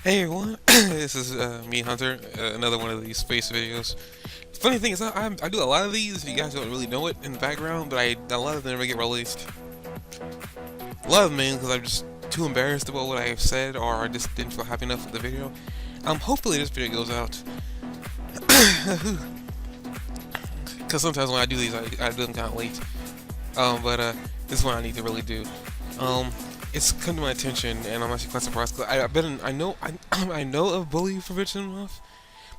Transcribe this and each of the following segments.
Hey everyone, this is me Hunter, another one of these space videos. Funny thing is, I do a lot of these. You guys don't really know it in the background, but a lot of them never get released. A lot of them, because I'm just too embarrassed about what I've said, or I just didn't feel happy enough with the video. Hopefully this video goes out, because sometimes when I do these, I do them kind of late. But this one I need to really do. It's come to my attention, and I'm actually quite surprised. Cause I know I know of Bully Prevention Month,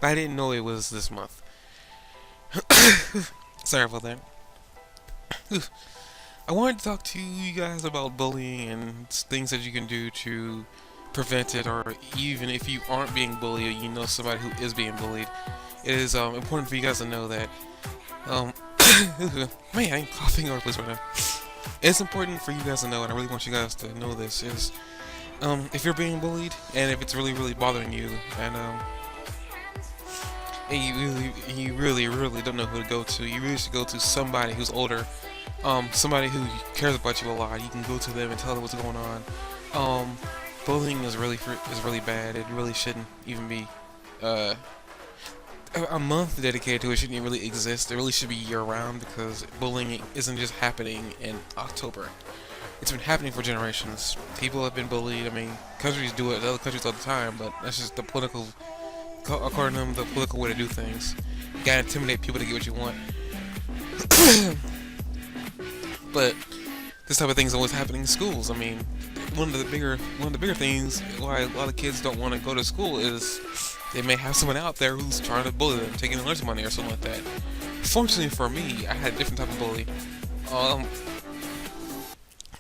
but I didn't know it was this month. Sorry about that. I wanted to talk to you guys about bullying and things that you can do to prevent it, or even if you aren't being bullied, or you know somebody who is being bullied. It is important for you guys to know that. Um, man, I'm coughing over this right now. It's important for you guys to know, and I really want you guys to know this, is if you're being bullied and if it's really bothering you, and you really don't know who to go to, you really should go to somebody who's older, somebody who cares about you a lot. You can go to them and tell them what's going on. Bullying is really bad. It really shouldn't even be a month dedicated to it. Shouldn't really exist. It really should be year-round, because bullying isn't just happening in October. It's been happening for generations. People have been bullied. I mean, countries do it, other countries all the time, but that's just the political, according to them, the political way to do things. You gotta intimidate people to get what you want. But this type of thing is always happening in schools. I mean, one of the bigger things why a lot of kids don't want to go to school is they may have someone out there who's trying to bully them, taking their lunch money or something like that. Fortunately for me, I had a different type of bully. I'll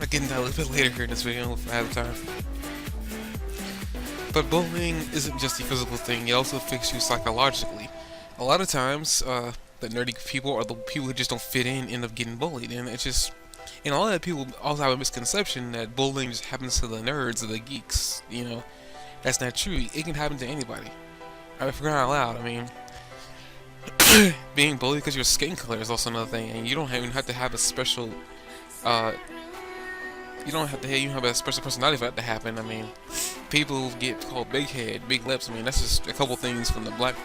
get into that a little bit later here in this video if I have time. But bullying isn't just a physical thing, it also affects you psychologically. A lot of times, the nerdy people or the people who just don't fit in end up getting bullied, and it's just... And a lot of people also have a misconception that bullying just happens to the nerds or the geeks, you know. That's not true. It can happen to anybody. I forgot out loud, I mean... being bullied because your skin color is also another thing, and you don't even have to have a special... you don't have to have a special personality for that to happen. I mean, people get called big head, big lips. I mean, that's just a couple things from the black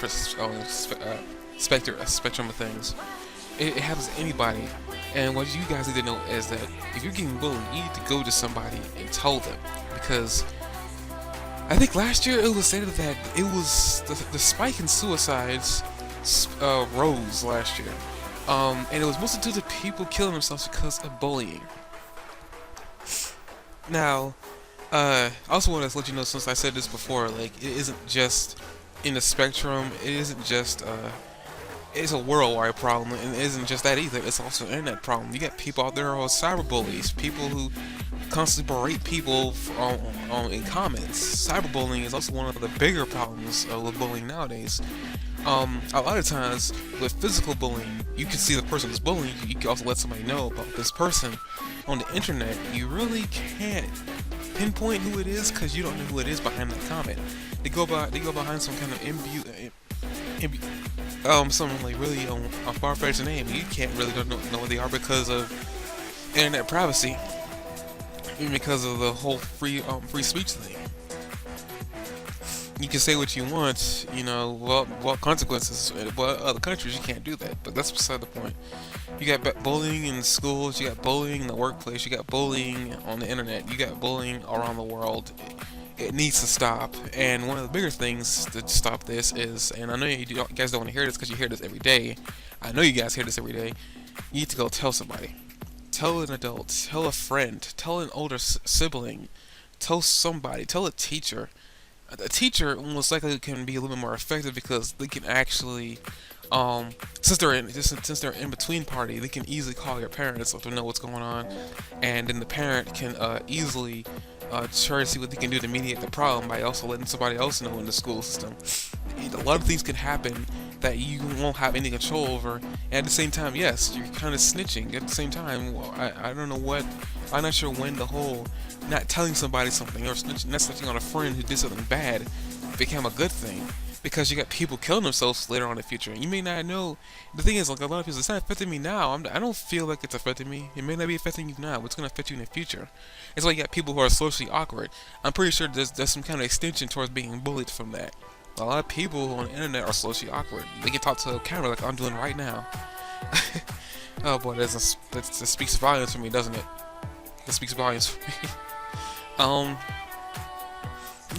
spectrum of things. It happens to anybody. And what you guys need to know is that if you're getting bullied, you need to go to somebody and tell them. Because I think last year it was said that it was the spike in suicides rose last year. And it was mostly due to people killing themselves because of bullying. Now, I also want to let you know, since I said this before, like, it isn't just in the spectrum, it isn't just, it's a worldwide problem, and it isn't just that either, it's also an internet problem. You got people out there who are cyberbullies, people who constantly berate people in comments. Cyberbullying is also one of the bigger problems with bullying nowadays. A lot of times, with physical bullying, you can see the person who's bullying, you can also let somebody know about this person. On the internet, you really can't pinpoint who it is, because you don't know who it is behind that comment. They go behind some kind of some like really a far-fetched name. You can't really know who they are because of internet privacy, even because of the whole free speech thing. You can say what you want, you know, well consequences. But other countries, you can't do that. But that's beside the point. You got bullying in schools, you got bullying in the workplace, you got bullying on the internet, you got bullying around the world. It needs to stop. And one of the bigger things to stop this is, and I know you guys don't want to hear this because you hear this every day. I know you guys hear this every day. You need to go tell somebody. Tell an adult, tell a friend, tell an older sibling, tell somebody, tell a teacher. A teacher most likely can be a little bit more effective because they can actually, since they're in between party, they can easily call your parents to know what's going on, and then the parent can easily try to see what they can do to mediate the problem by also letting somebody else know in the school system. A lot of things can happen that you won't have any control over, and at the same time, yes, you're kind of snitching. At the same time, I don't know what, I'm not sure when the whole not telling somebody something or not snitching on a friend who did something bad became a good thing. because you got people killing themselves later on in the future. And you may not know. The thing is, like a lot of people, it's not affecting me now. I don't feel like it's affecting me. It may not be affecting you now, but it's gonna affect you in the future. It's why you got people who are socially awkward. I'm pretty sure there's some kind of extension towards being bullied from that. A lot of people on the internet are socially awkward. They can talk to a camera like I'm doing right now. Oh boy, that speaks volumes for me, doesn't it? That speaks volumes for me.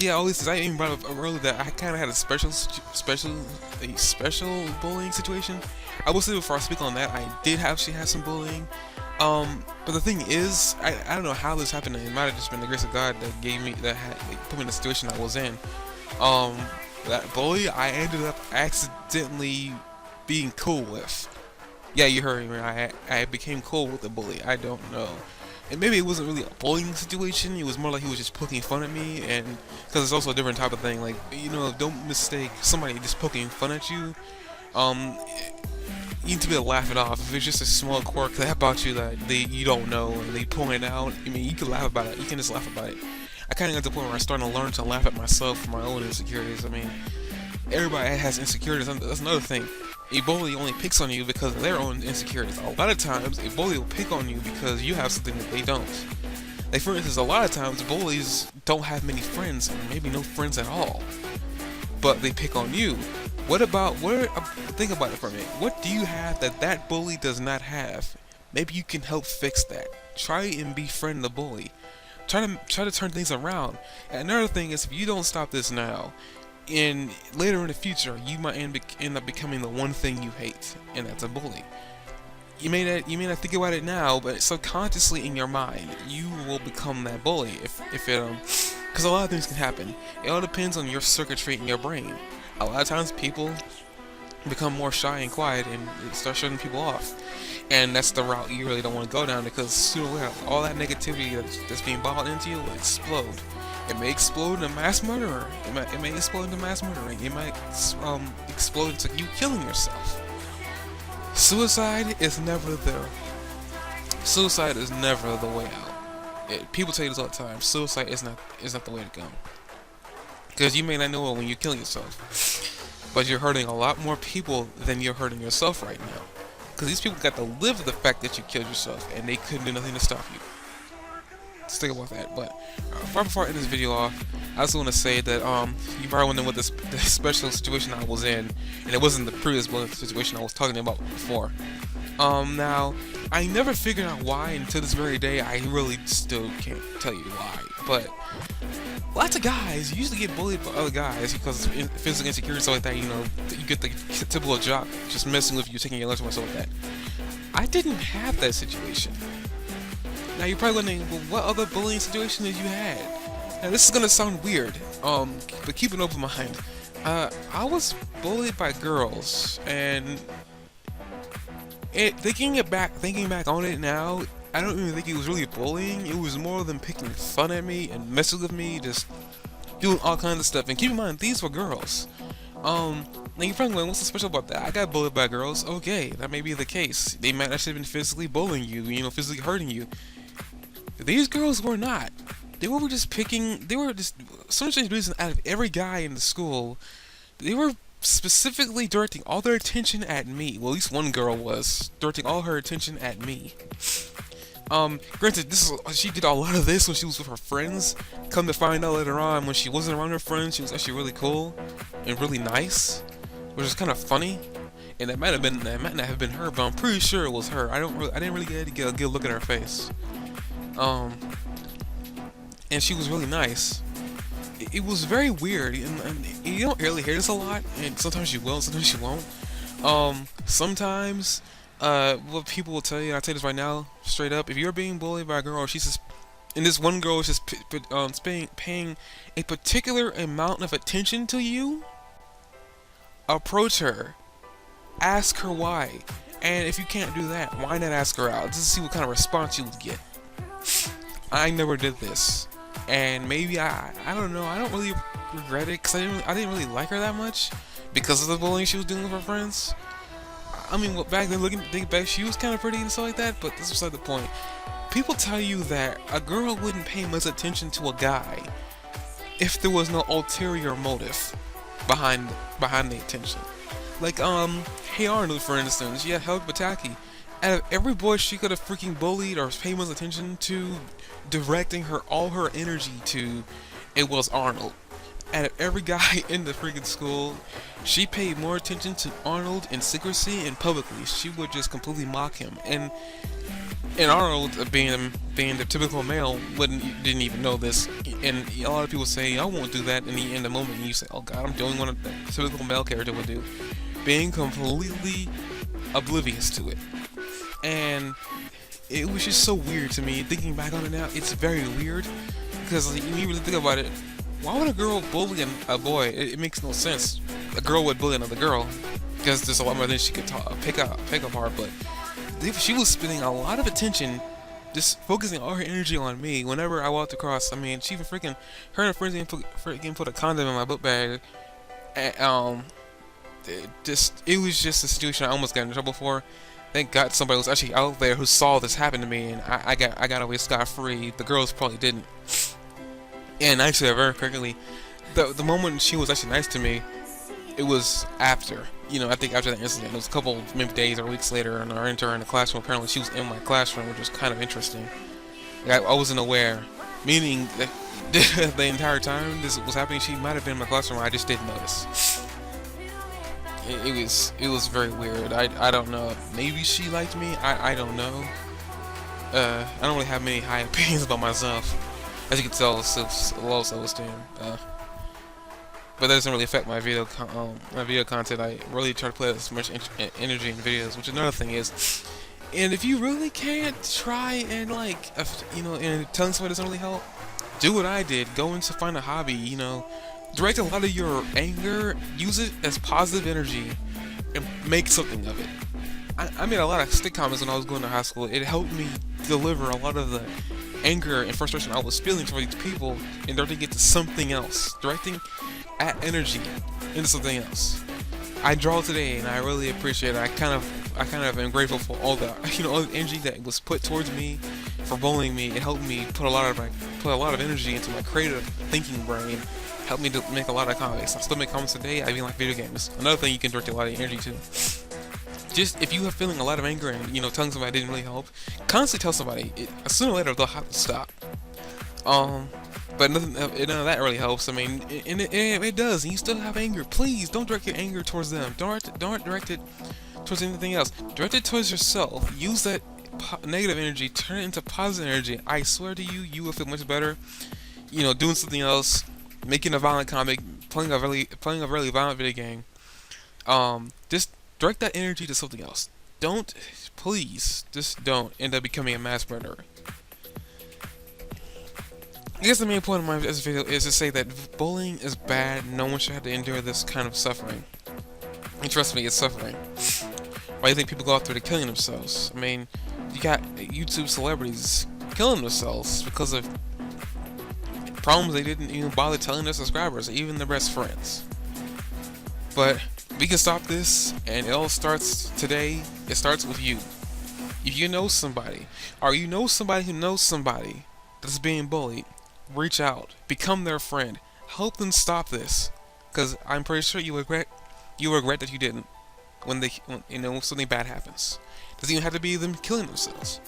Yeah, all these I even brought up earlier that I kind of had a special bullying situation. I will say before I speak on that, I did actually have some bullying. But the thing is, I don't know how this happened. It might have just been the grace of God that put me in the situation I was in. That bully I ended up accidentally being cool with. Yeah, you heard me. I became cool with the bully. I don't know. And maybe it wasn't really a bullying situation. It was more like he was just poking fun at me, and because it's also a different type of thing. Like, you know, don't mistake somebody just poking fun at you. You need to be able to laugh it off. If it's just a small quirk that about you that you don't know and they point it out, I mean, you can laugh about it. You can just laugh about it. I kind of got to the point where I'm starting to learn to laugh at myself for my own insecurities. I mean, everybody has insecurities. That's another thing. A bully only picks on you because of their own insecurities. A lot of times, a bully will pick on you because you have something that they don't. Like, for instance, a lot of times, bullies don't have many friends, or maybe no friends at all. But they pick on you. Think about it for a minute. What do you have that that bully does not have? Maybe you can help fix that. Try and befriend the bully. Try to turn things around. And another thing is, if you don't stop this now, and later in the future, you might end up becoming the one thing you hate, and that's a bully. You may not think about it now, but subconsciously in your mind, you will become that bully because a lot of things can happen. It all depends on your circuitry in your brain. A lot of times, people become more shy and quiet and start shutting people off, and that's the route you really don't want to go down, because sooner or later, all that negativity that's being bottled into you will explode. It may explode into mass murderer. It may explode into mass murdering. It might explode into you killing yourself. Suicide is never the way out. People tell you this all the time. Suicide is not the way to go. Because you may not know it when you're killing yourself, but you're hurting a lot more people than you're hurting yourself right now. Because these people got to live with the fact that you killed yourself, and they couldn't do nothing to stop you. Let's think about that. But before I end this video off, I also want to say that you probably wondering what the special situation I was in, and it wasn't the previous bullying situation I was talking about before. Now I never figured out why until this very day. I really still can't tell you why, but lots of guys usually get bullied by other guys because of physical insecurity, stuff like that. You know, you get the typical jock just messing with you, taking your lunch and stuff like that. I didn't have that situation. Now you're probably wondering, well, what other bullying situation did you had? Now this is gonna sound weird, but keep an open mind. I was bullied by girls, and thinking back on it now, I don't even think it was really bullying. It was more than picking fun at me and messing with me, just doing all kinds of stuff. And keep in mind, these were girls. Now you're probably going, what's so special about that? I got bullied by girls. Okay, that may be the case. They might actually have been physically bullying you, physically hurting you. These girls were not. They were just some strange reason, out of every guy in the school, they were specifically directing all their attention at me. Well, at least one girl was directing all her attention at me. Granted, she did a lot of this when she was with her friends. Come to find out later on, when she wasn't around her friends, she was actually really cool and really nice, which is kind of funny. And that might not have been her, but I'm pretty sure it was her. I didn't really get a good look at her face. And she was really nice. It was very weird, and you don't really hear this a lot, and sometimes you will, sometimes you won't. Sometimes, what people will tell you, and I'll tell you this right now, straight up, if you're being bullied by a girl, and this one girl is just paying a particular amount of attention to you, approach her, ask her why, and if you can't do that, why not ask her out, just to see what kind of response you would get. I never did this, and maybe I don't know, I don't really regret it, because I didn't really like her that much, because of the bullying she was doing with her friends. I mean, back then, thinking back, she was kind of pretty and stuff like that, but that's beside the point. People tell you that a girl wouldn't pay much attention to a guy if there was no ulterior motive. behind behind the attention. Like Hey Arnold, for instance, yeah, Helga Pataki. Out of every boy she could have freaking bullied or paid much attention to, directing her all her energy to, it was Arnold. Out of every guy in the freaking school, she paid more attention to Arnold in secrecy and publicly. She would just completely mock him, and Arnold, being the typical male, didn't even know this. And a lot of people say, "I won't do that." In the moment, you say, "Oh God, I'm doing what a typical male character would do," being completely oblivious to it. And it was just so weird to me. Thinking back on it now, it's very weird because like, when you really think about it, why would a girl bully a boy? It makes no sense. A girl would bully another girl because there's a lot more things she could pick apart. But she was spending a lot of attention, just focusing all her energy on me whenever I walked across. I mean, she even freaking, her and her friends even put a condom in my book bag. And, it was just a situation I almost got in trouble for. Thank God somebody was actually out there who saw this happen to me, and I got away scot-free. The girls probably didn't. And actually, very quickly, the moment she was actually nice to me, it was after. I think after that incident, it was a couple, maybe days or weeks later, and I entered her in the classroom. Apparently, she was in my classroom, which was kind of interesting. Like, I wasn't aware, meaning that the entire time this was happening, she might have been in my classroom. I just didn't notice. It was very weird. I don't know. Maybe she liked me. I don't know. I don't really have many high opinions about myself. As you can tell, it's low self-esteem. But that doesn't really affect my video content. I really try to put as much energy in videos, which another thing is. And if you really can't try and and telling somebody doesn't really help, do what I did. Go into find a hobby. Direct a lot of your anger, use it as positive energy, and make something of it. I made a lot of stick comments when I was going to high school. It helped me deliver a lot of the anger and frustration I was feeling toward these people and directing it to something else. Directing at energy into something else. I draw today and I really appreciate it. I kind of am grateful for all the all the energy that was put towards me for bullying me. It helped me put a lot of energy into my creative thinking brain. Helped me to make a lot of comments. I still make comments today. I even like video games. Another thing you can direct a lot of energy to. Just if you are feeling a lot of anger and telling somebody didn't really help, constantly tell somebody. Sooner or later they'll have to stop. But none of that really helps. I mean, it does. And you still have anger. Please don't direct your anger towards them. Don't direct it towards anything else. Direct it towards yourself. Use that negative energy, turn it into positive energy. I swear to you, you will feel much better. Doing something else, making a violent comic, playing a really violent video game. Just direct that energy to something else. Please, just don't end up becoming a mass murderer. I guess the main point of this video is to say that bullying is bad. No one should have to endure this kind of suffering. And trust me, it's suffering. Why do you think people go out there to killing themselves? I mean, you got YouTube celebrities killing themselves because of problems they didn't even bother telling their subscribers, even their best friends. But we can stop this, and it all starts today. It starts with you. If you know somebody, or you know somebody who knows somebody that's being bullied, reach out, become their friend, help them stop this. Because I'm pretty sure you regret that you didn't when something bad happens. It doesn't even have to be them killing themselves.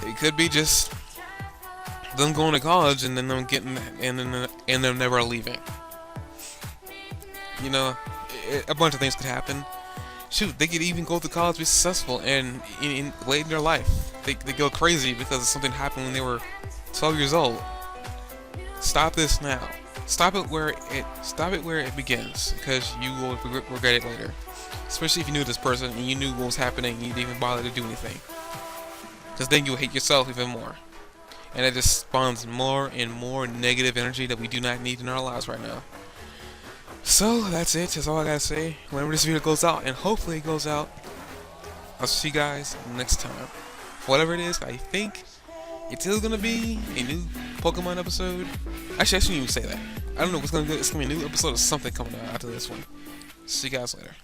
It could be just them going to college and then them getting and them never leaving. A bunch of things could happen. Shoot, they could even go to college, be successful, and late in their life, they go crazy because something happened when they were 12 years old. Stop this now. Stop it where it begins, because you will regret it later. Especially if you knew this person and you knew what was happening and you didn't even bother to do anything. Because then you'll hate yourself even more. And it just spawns more and more negative energy that we do not need in our lives right now. So that's it. That's all I gotta say. Whenever this video goes out, and hopefully it goes out, I'll see you guys next time. Whatever it is, I think it's still gonna be a new Pokemon episode. Actually, I shouldn't even say that. I don't know what's gonna be. It's gonna be a new episode of something coming out after this one. See you guys later.